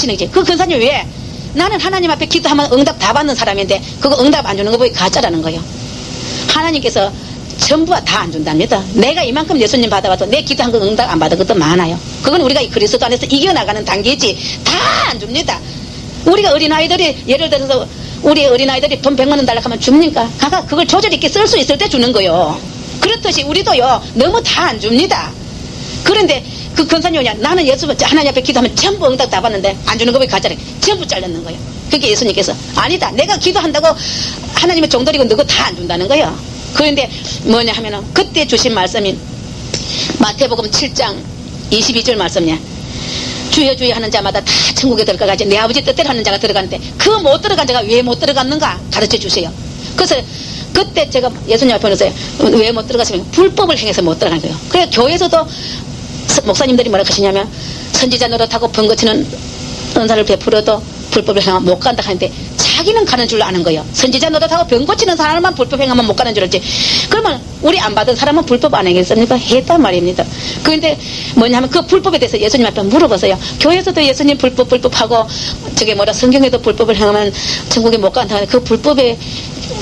하시는 거지. 그 근사님 왜? 나는 하나님 앞에 기도하면 응답 다 받는 사람인데 그거 응답 안 주는 거 보기 가짜라는 거예요. 하나님께서 전부 다 안 준답니다. 내가 이만큼 예수님 받아봐도 내 기도한 거 응답 안 받은 것도 많아요. 그건 우리가 이 그리스도 안에서 이겨나가는 단계지 다 안 줍니다. 우리가 어린아이들이 예를 들어서 우리 어린아이들이 돈 100만 원 달라고 하면 줍니까? 가가 그걸 조절 있게 쓸 수 있을 때 주는 거요. 그렇듯이 우리도요 너무 다 안 줍니다. 그런데 그 근사님이냐 나는 예수 하나님 앞에 기도하면 전부 응답 다 받는데 안 주는 거 보기 가짜래. 전부 잘랐는 거예요. 그게 예수님께서 아니다 내가 기도한다고 하나님의 종들이고 너가 다 안 준다는 거예요. 그런데 뭐냐 하면은 그때 주신 말씀이 마태복음 7장 22절 말씀이야. 주여 주여 하는 자마다 다 천국에 들어가가지 내 아버지 뜻대로 하는 자가 들어가는데 그 못 들어간 자가 왜 못 들어갔는가 가르쳐 주세요. 그래서 그때 제가 예수님 앞에 오면서 왜 못 들어갔으면 불법을 행해서 못 들어간 거예요. 그래 교회에서도 목사님들이 뭐라 하시냐면 선지자 노릇하고 번거치는 은사를 베풀어도 불법을 행하면 못 간다 하는데 자기는 가는 줄 아는 거예요. 선지자 노릇하고 병 고치는 사람만 불법 행하면 못 가는 줄 알지. 그러면 우리 안 받은 사람은 불법 안 행했습니까? 했단 말입니다. 그런데 뭐냐면 그 불법에 대해서 예수님 앞에 물어보세요. 교회에서도 예수님 불법하고 저게 뭐라 성경에도 불법을 행하면 천국에 못 간다 하는데 그 불법에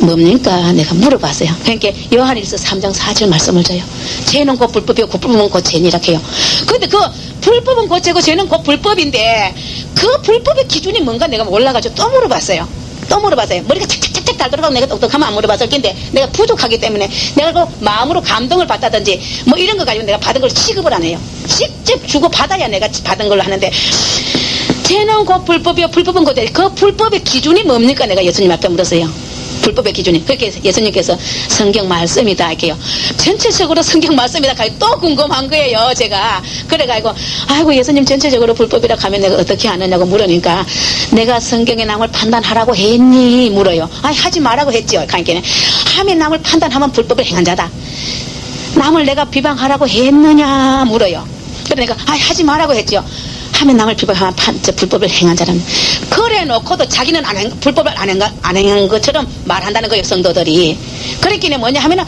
뭡니까? 내가 물어봤어요. 그러니까 요한일서 3장 4절 말씀을 줘요. 죄는 곧 불법이고 불법은 곧 죄니라 해요. 그런데 그 불법은 곧 죄고 죄는 곧 불법인데 그 불법의 기준이 뭔가 내가 몰라가지고 또 물어봤어요. 머리가 착착착착 잘 들어가고 내가 똑똑하면 안 물어봤을 텐데 내가 부족하기 때문에 내가 그 마음으로 감동을 받다든지 뭐 이런 거 가지고 내가 받은 걸 취급을 안 해요. 직접 주고 받아야 내가 받은 걸로 하는데 죄는 곧 불법이요 불법은 곧 죄. 그 불법의 기준이 뭡니까? 내가 예수님 앞에 물었어요. 불법의 기준이. 그렇게 예수님께서 성경 말씀이다 할게요. 전체적으로 성경 말씀이다 하고 또 궁금한 거예요. 제가 그래가지고 아이고 예수님 전체적으로 불법이라 하면 내가 어떻게 아느냐고 물으니까 내가 성경에 남을 판단하라고 했니? 물어요. 아니 하지 말라고 했죠. 그러니까 하면 남을 판단하면 불법을 행한 자다. 남을 내가 비방하라고 했느냐 물어요. 그러니까 아니 하지 말라고 했죠. 하면 남을 비방하면 불법을 행한 자라는. 그래 놓고도 자기는 불법을 안 행한 것처럼 말한다는 거예요. 성도들이. 그랬기에 뭐냐 하면은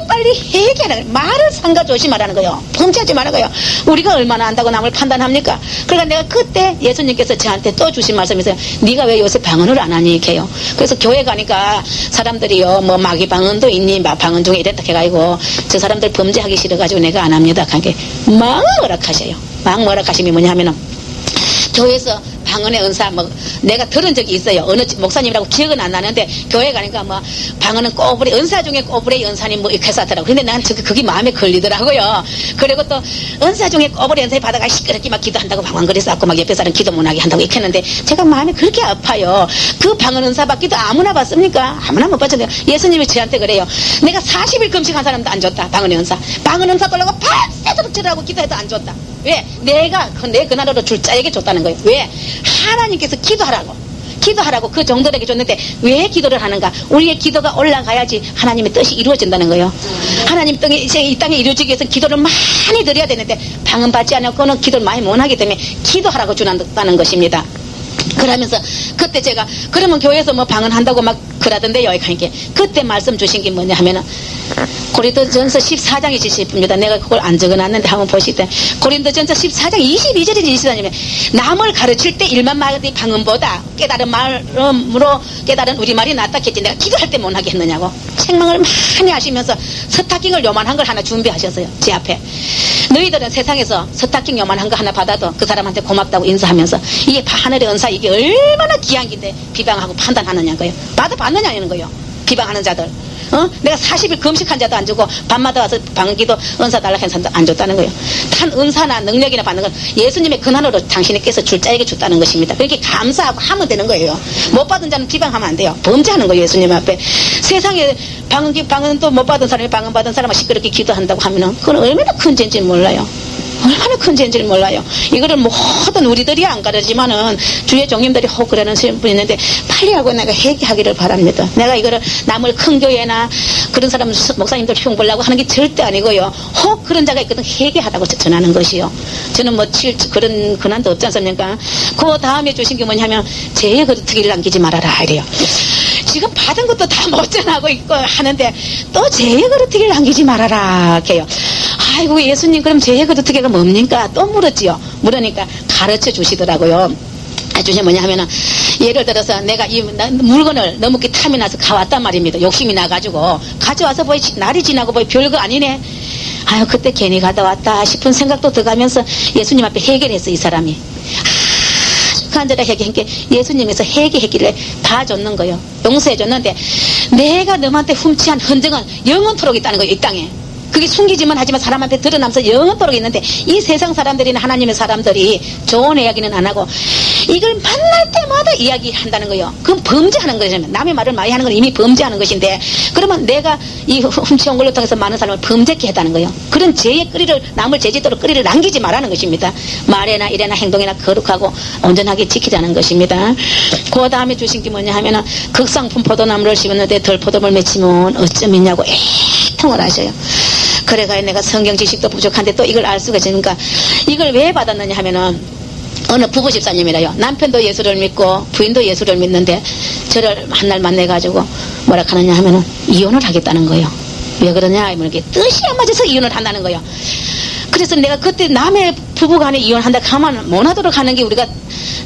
빨리 회개하는 거예요. 말을 삼가 조심하라는 거예요. 범죄하지 말라고요. 우리가 얼마나 안다고 남을 판단합니까? 그러니까 내가 그때 예수님께서 저한테 또 주신 말씀이 있어요. 네가 왜 요새 방언을 안 하니? 이렇게요. 그래서 교회 가니까 사람들이요 뭐 마귀 방언도 있니? 방언 중에 이랬다 해가지고 저 사람들 범죄하기 싫어가지고 내가 안 합니다. 그러니까 막 허락하셔요. 막 뭐라 하시면 뭐냐 하면은 교회에서 방언의 은사 뭐 내가 들은 적이 있어요. 어느 목사님이라고 기억은 안 나는데 교회 가니까 뭐 방언은 꼬부리 은사 중에 꼬부리 은사님 뭐 이렇게 하더라고. 근데 난 그게 마음에 걸리더라고요. 그리고 또 은사 중에 꼬부리 은사 받아가 시끄럽게 막 기도한다고 방언거리서 갖고 막 옆에 사람 기도 못하게 한다고 이렇게 했는데 제가 마음이 그렇게 아파요. 그 방언 은사 받기도 아무나 받습니까? 아무나 못 받잖아요. 예수님이 저한테 그래요. 내가 40일 금식한 사람도 안 줬다. 방언의 은사. 방언 은사 걸려고 밤새도록 절하고 기도해도 안 줬다. 왜? 내가 내 그날로 줄 자에게 줬다는 거예요. 왜? 하나님께서 기도하라고 그 정도에게 줬는데 왜 기도를 하는가? 우리의 기도가 올라가야지 하나님의 뜻이 이루어진다는 거예요. 하나님 이 땅에 이루어지기 위해서 기도를 많이 드려야 되는데 방언 받지 않고는 기도를 많이 못하기 때문에 기도하라고 주는다는 것입니다. 그러면서 그때 제가 그러면 교회에서 뭐 방언한다고 막 그러던데요. 그러니까 그때 말씀 주신 게 뭐냐 하면은 고린도전서 14장이 지십니다. 내가 그걸 안 적어놨는데 한번 보시대. 고린도전서 14장 22절에 지시다니면 남을 가르칠 때 일만 말이 방언보다 깨달은 말음으로 깨달은 우리말이 낫다 했지. 내가 기도할 때 못하게 했느냐고 책망을 많이 하시면서 스타킹을 요만한 걸 하나 준비하셨어요. 제 앞에. 너희들은 세상에서 스타킹 요만한 거 하나 받아도 그 사람한테 고맙다고 인사하면서 이게 하늘의 은사 이게 얼마나 귀한 긴데 비방하고 판단하느냐고요. 받느냐는 거예요. 비방하는 자들. 내가 40일 금식한 자도 안 주고 밤마다 와서 방기도 은사 달라고 한 사람도 안 줬다는 거예요. 단 은사나 능력이나 받는 건 예수님의 근한으로 당신께서 줄 자에게 줬다는 것입니다. 그렇게 감사하고 하면 되는 거예요. 못 받은 자는 비방하면 안 돼요. 범죄하는 거예요. 예수님 앞에. 세상에 방언도 못 받은 사람이 방언 받은 사람은 시끄럽게 기도한다고 하면은 그건 얼마나 큰 죄인지 몰라요. 얼마나 큰 죄인지를 몰라요. 이거를 모든 우리들이 안 가르지만은 주의 종님들이 혹 그러는 분이 있는데 빨리 하고 내가 회개하기를 바랍니다. 내가 이거를 남을 큰 교회나 그런 사람 목사님들 흉보려고 하는 게 절대 아니고요. 혹 그런 자가 있거든 회개하라고 전하는 것이요. 저는 뭐 그런 근한도 없지 않습니까? 그 다음에 주신 게 뭐냐면 죄의 거두기를 남기지 말아라 이래요. 지금 받은 것도 다 못 전하고 있고 하는데 또 죄의 거두기를 남기지 말아라 해요. 아이고 예수님 그럼 죄의 거두기가 뭡니까? 또 물었지요. 물으니까 가르쳐 주시더라고요. 주시 뭐냐 하면은, 예를 들어서 내가 이 물건을 너무 탐이 나서 가왔단 말입니다. 욕심이 나가지고. 가져와서 뭐 날이 지나고 뭐 별거 아니네. 아유, 그때 괜히 가다 왔다 싶은 생각도 들어가면서 예수님 앞에 해결했어, 이 사람이. 아주 간절하게 해결한 예수님에서 해결했기를 다 줬는 거예요. 용서해 줬는데, 내가 너한테 훔치한 흔적은 영원토록 있다는 거예요, 이 땅에. 그게 숨기지만 하지만 사람한테 드러나면서 영원토록 있는데, 이 세상 사람들이나 하나님의 사람들이 좋은 이야기는 안 하고 이걸 만날 때마다 이야기한다는 거예요. 그건 범죄하는 거죠. 남의 말을 많이 하는 건 이미 범죄하는 것인데, 그러면 내가 이 훔쳐온 걸로 통해서 많은 사람을 범죄케 했다는 거예요. 그런 죄의 끓이를, 남을 죄짓도록 끓이를 남기지 말라는 것입니다. 말에나 일에나 행동이나 거룩하고 온전하게 지키자는 것입니다. 그 다음에 주신 게 뭐냐 하면은, 극상품 포도나무를 심었는데 덜 포도를 맺히면 어쩌겠냐고 애통을 하셔요. 그래가 내가 성경 지식도 부족한데 또 이걸 알 수가 있으니까, 이걸 왜 받았느냐 하면은, 어느 부부 집사님이라요. 남편도 예수를 믿고 부인도 예수를 믿는데 저를 한날 만나가지고 뭐라 하느냐 하면은 이혼을 하겠다는 거예요. 왜 그러냐 하면 이렇게 뜻이 안 맞아서 이혼을 한다는 거예요. 그래서 내가 그때 남의 부부간에 이혼한다 하면 못하도록 하는 게 우리가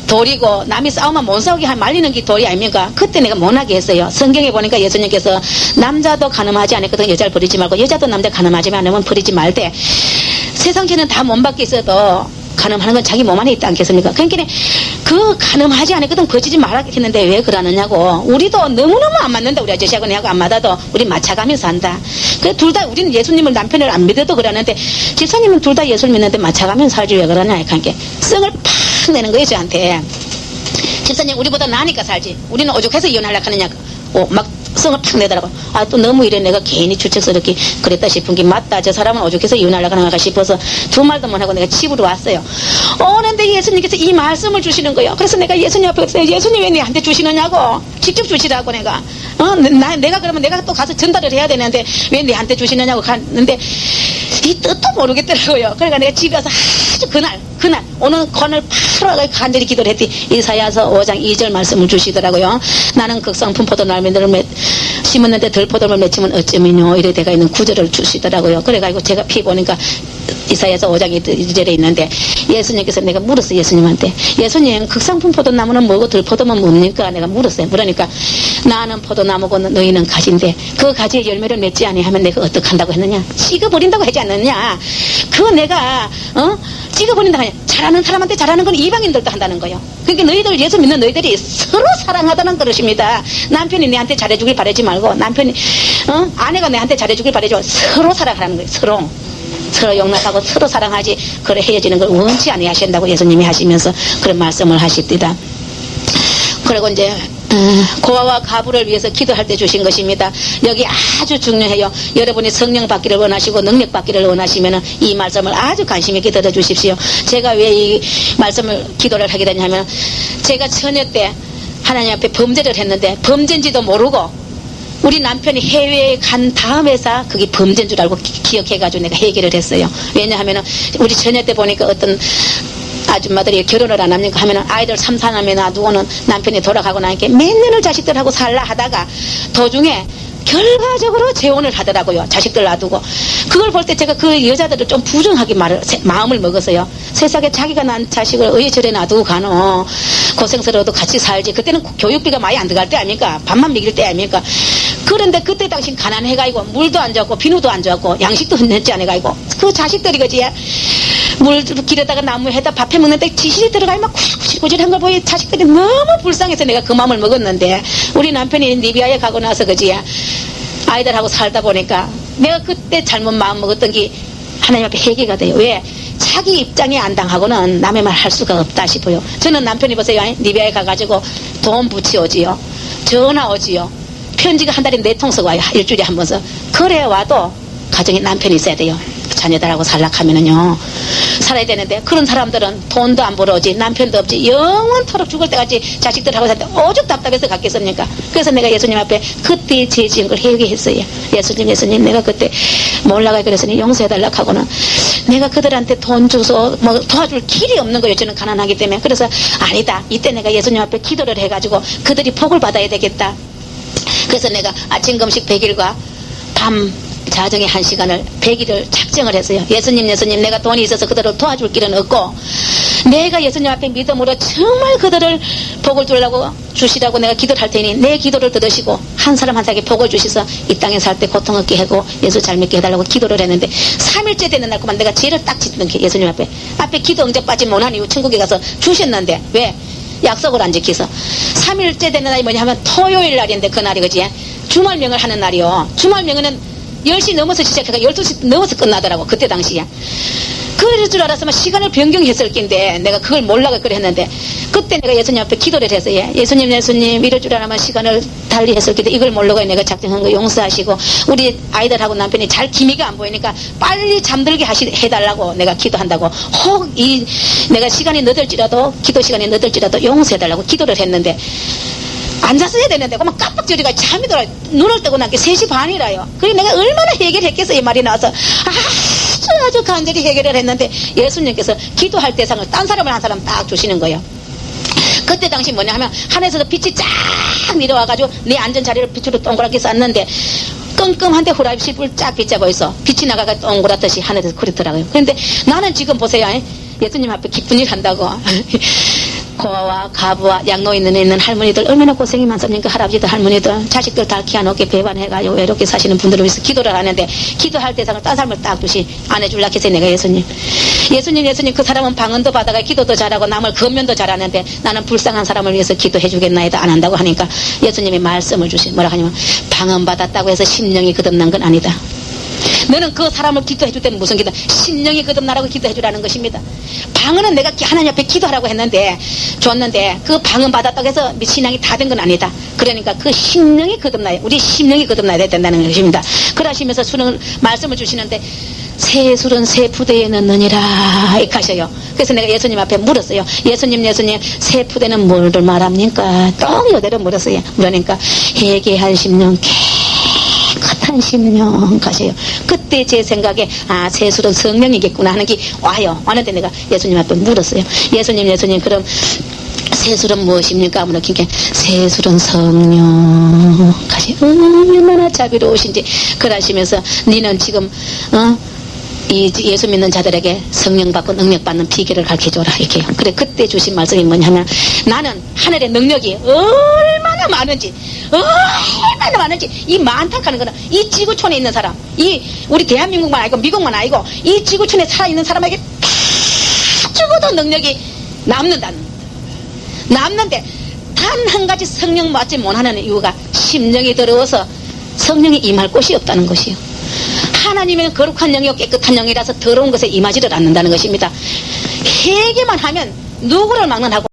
도리고, 남이 싸우면 못 싸우게 말리는 게 도리 아닙니까? 그때 내가 못하게 했어요. 성경에 보니까 예수님께서 남자도 가늠하지 않았거든. 여자를 버리지 말고, 여자도 남자 가늠하지 않으면 버리지 말되, 세상 죄는 다 몸 밖에 있어도 가늠하는 건 자기 몸 안에 있지 않겠습니까? 그러니까 그 가늠하지 않았거든 거치지 말라 했는데 왜 그러느냐고. 우리도 너무너무 안 맞는다. 우리 아저씨하고 내하고 안 맞아도 우리 맞춰가면서 한다. 그래, 둘 다 우리는 예수님을 남편을 안 믿어도 그러는데, 집사님은 둘 다 예수를 믿는데 맞춰가면서 살지 왜 그러냐 이렇게 성을 팍 내는 거예요 저한테. 집사님 우리보다 나으니까 살지, 우리는 오죽해서 이혼하려고 하느냐. 막 성을 팍 내더라고. 아, 또 너무 이래 내가 괜히 추측스럽게 그랬다 싶은 게, 맞다, 저 사람은 오죽해서 이혼하려고 하는가 싶어서 두 말도 못하고 내가 집으로 왔어요. 그런데 예수님께서 이 말씀을 주시는 거예요. 그래서 내가 예수님 앞에 갔어요. 예수님 왜 내한테 주시느냐고. 직접 주시라고. 내가 내가 그러면 내가 또 가서 전달을 해야 되는데 왜 내한테 주시느냐고 갔는데 이 뜻도 모르겠더라고요. 그러니까 내가 집에 와서 아주 그날 오늘 건을 바로 간절히 기도를 했더니 이사야서 5장 2절 말씀을 주시더라고요. 나는 극상품 포도나무를 심었는데 덜 포도를 맺히면 어쩌면요, 이래 돼가 있는 구절을 주시더라고요. 그래가지고 제가 피 보니까 이사야서 5장 2절에 있는데, 예수님께서, 내가 물었어요 예수님한테, 예수님 극상품 포도나무는 뭐고 덜 포도면 뭡니까? 내가 물었어요. 그러니까 나는 포도나무고 너희는 가지인데 그 가지에 열매를 맺지 아니하면 내가 어떡한다고 했느냐? 찍어버린다고 하지 않느냐? 그거 내가 찍어버린다고 하냐? 잘하는 사람한테 잘하는 건 이방인들도 한다는 거예요. 그러니까 너희들, 예수 믿는 너희들이 서로 사랑하다는 것입니다. 남편이 내한테 잘해주길 바라지 말고, 남편이 아내가 내한테 잘해주길 바라지 말고 서로 사랑하라는 거예요. 서로 용납하고 서로 사랑하지, 그래 헤어지는 걸 원치 않게 하신다고 예수님이 하시면서 그런 말씀을 하십니다. 그리고 이제 고아와 가부를 위해서 기도할 때 주신 것입니다. 여기 아주 중요해요. 여러분이 성령 받기를 원하시고 능력 받기를 원하시면 이 말씀을 아주 관심 있게 들어주십시오. 제가 왜 이 말씀을 기도를 하게 되냐면, 제가 처녀 때 하나님 앞에 범죄를 했는데 범죄인지도 모르고 우리 남편이 해외에 간 다음에서 그게 범죄인 줄 알고 기억해가지고 내가 해결을 했어요. 왜냐하면 우리 처녀 때 보니까 어떤 아줌마들이 결혼을 안 합니까 하면은 아이들 3, 4남매 놔두고는 남편이 돌아가고 나니까 몇 년을 자식들하고 살라 하다가 도중에 결과적으로 재혼을 하더라고요. 자식들 놔두고. 그걸 볼 때 제가 그 여자들을 좀 부정하게 마음을 먹었어요. 세상에 자기가 난 자식을 의절에 놔두고 가노, 고생스러워도 같이 살지. 그때는 교육비가 많이 안 들어갈 때 아닙니까? 밥만 먹일 때 아닙니까? 그런데 그때 당신 가난해가지고 물도 안 줬고 비누도 안 줬고 양식도 흔들지 않아가지고 그 자식들이 그지, 물 길에다가 나무 해다 밥 해먹는데 지실이 들어가면 막 구질구질한 걸 보니 자식들이 너무 불쌍해서 내가 그 마음을 먹었는데, 우리 남편이 리비아에 가고 나서 그지, 아이들하고 살다 보니까 내가 그때 잘못 마음 먹었던 게 하나님 앞에 회개가 돼요. 왜? 자기 입장에 안 당하고는 남의 말 할 수가 없다 싶어요. 저는 남편이 보세요, 리비아에 가가지고 돈 붙여오지요, 전화 오지요, 편지가 한 달에 4통씩 와요. 일주일에 한 번씩. 그래 와도 가정에 남편이 있어야 돼요. 자녀들하고 살락하면은요 살아야 되는데, 그런 사람들은 돈도 안 벌어오지, 남편도 없지, 영원토록 죽을 때까지 자식들하고 살 때 오죽 답답해서 갔겠습니까? 그래서 내가 예수님 앞에 그때 죄 지은 걸 회개했어요. 예수님 내가 그때 몰라가 그랬으니 용서해달라고 하고는, 내가 그들한테 돈 주서 뭐 도와줄 길이 없는 거예요. 저는 가난하기 때문에. 그래서 아니다, 이때 내가 예수님 앞에 기도를 해가지고 그들이 복을 받아야 되겠다. 그래서 내가 아침 금식 100일과 밤 자정의 1시간을 100일을 작정을 했어요. 예수님 내가 돈이 있어서 그들을 도와줄 길은 없고 내가 예수님 앞에 믿음으로 정말 그들을 복을 주시라고 내가 기도를 할 테니 내 기도를 들으시고 한 사람 한 사람에게 복을 주셔서 이 땅에 살 때 고통 없게 하고 예수 잘 믿게 해달라고 기도를 했는데 3일째 되는 날그만 내가 죄를 딱 짓는 게 예수님 앞에 기도 응답 받지 못한 이후 천국에 가서 주셨는데 왜? 약속을 안 지켜서 3일째 되는 날이 뭐냐 하면 토요일 날인데 그날이 그지? 주말명을 하는 날이요. 주말명은 10시 넘어서 시작해서 12시 넘어서 끝나더라고 그때 당시에. 그럴 줄 알았으면 시간을 변경했을 낀데 내가 그걸 몰라가 그래 했는데 그때 내가 예수님 앞에 기도를 해서 예수님 이럴 줄 알았으면 시간을 달리 했을 낀데 이걸 모르고 내가 작정한 거 용서하시고 우리 아이들하고 남편이 잘 기미가 안 보이니까 빨리 잠들게 해달라고 내가 기도한다고 혹 내가 시간이 늦을지라도 기도 시간이 늦을지라도 용서해달라고 기도를 했는데 앉아서 해야 되는데 그만 깜빡거리가 잠이 들어 눈을 뜨고 나게 3시 반이라요. 그래 내가 얼마나 해결했겠어 이 말이 나와서 아주 간절히 해결을 했는데 예수님께서 기도할 대상을 딴 사람을 한 사람 딱 주시는 거예요. 그때 당시 뭐냐 하면 하늘에서도 빛이 쫙 내려와가지고 내 앉은 자리를 빛으로 동그랗게 쌌는데 끔끔한데 후라이빛이 쫙 비쳐 보여서 빛이 나가가 동그랗듯이 하늘에서 그렇더라고요. 그런데 나는 지금 보세요. 예수님 앞에 기쁜 일 한다고 고아와 가부와 양로인에 있는 할머니들 얼마나 고생이 많습니까? 할아버지들 할머니들 자식들 다 키워놓게 배반해가지고 외롭게 사시는 분들을 위해서 기도를 하는데 기도할 대상을 딴 사람을 딱 두시 안 해줄라 해서 내가 예수님 그 사람은 방언도 받아가 기도도 잘하고 남을 건면도 잘하는데 나는 불쌍한 사람을 위해서 기도해 주겠나이다 안 한다고 하니까 예수님이 말씀을 주시 뭐라 하냐면 방언 받았다고 해서 심령이 거듭난 건 아니다. 너는 그 사람을 기도해 줄 때는 무슨 기도? 심령이 거듭나라고 기도해 주라는 것입니다. 방언은 내가 하나님 앞에 기도하라고 줬는데 그 방언 받았다고 해서 신앙이 다 된 건 아니다. 그러니까 그 심령이 거듭나야 우리 심령이 거듭나야 된다는 것입니다. 그러시면서 말씀을 주시는데 새 술은 새 부대에 넣느니라 이렇게 하셔요. 그래서 내가 예수님 앞에 물었어요. 예수님 새 부대는 뭐를 말합니까? 또 이대로 물었어요. 그러니까 회개한 심령 깨끗한 심령 가세요. 그때 제 생각에 새 술은 성령이겠구나 하는 게 와요. 왔는데 내가 예수님 앞에 물었어요. 예수님 그럼 새 술은 무엇입니까? 그러니까 새 술은 성령 가세요. 얼마나 자비로우신지 그러시면서 니는 지금 이 예수 믿는 자들에게 성령 받고 능력 받는 비결을 가르쳐줘라 이렇게요. 그래 그때 주신 말씀이 뭐냐면 나는 하늘의 능력이 얼마나 많은지 이 많다 하는 거는 이 지구촌에 있는 사람 이 우리 대한민국만 아니고 미국만 아니고 이 지구촌에 살아있는 사람에게 다 죽어도 능력이 남는데 단 한 가지 성령 받지 못하는 이유가 심령이 더러워서 성령이 임할 곳이 없다는 것이요. 하나님은 거룩한 영이요 깨끗한 영이라서 더러운 것에 임하지를 않는다는 것입니다. 회개만 하면 누구를 막론하고